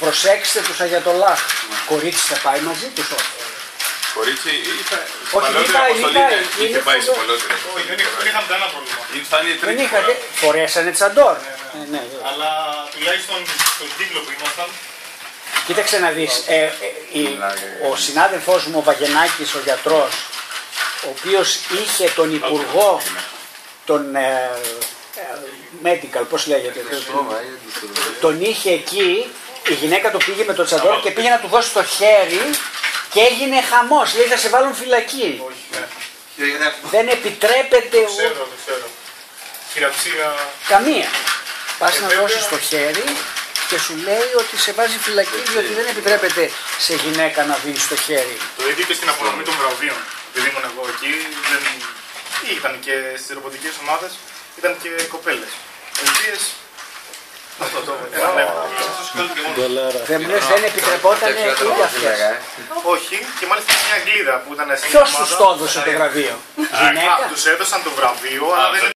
προσέξτε τους Αγιατολάχ. Κορίτσι θα πάει μαζί τους, Κορίτσι, όχι, είχε πάει σε παλαιότερη. Δεν είχαμε κανένα πρόβλημα. Δεν είχατε, φορέσανε τσαντόρ. Ναι. Αλλά τουλάχιστον στον κύκλο που ήμασταν. Κοίταξε να δεις, ο συνάδελφός μου ο Βαγενάκης, ο γιατρός, ο οποίος είχε τον υπουργό, τον medical, πώς λέγεται, τον είχε εκεί, η γυναίκα του πήγε με το τσαντόρ και πήγε να του δώσει το χέρι και έγινε χαμός, λέει θα σε βάλουν φυλακή. Δεν επιτρέπεται Το ξέρω. Χειραψία. καμία. Πας να δώσεις το χέρι και σου λέει ότι σε βάζει φυλακή διότι δεν επιτρέπεται σε γυναίκα να δίνεις το χέρι. Το ίδιο και στην απονομή των βραβείων. Επειδή ήμουν εγώ εκεί, ήταν και στις ρομποτικές ομάδες, ήταν και κοπέλες. Οποίες Δεν επιτρεπόταν ούτε αυτές. όχι, και μάλιστα μια Αγγλίδα που ήταν στην Ποιος τους το έδωσε το βραβείο? Γυναίκα. Τους έδωσαν το βραβείο, αλλά δεν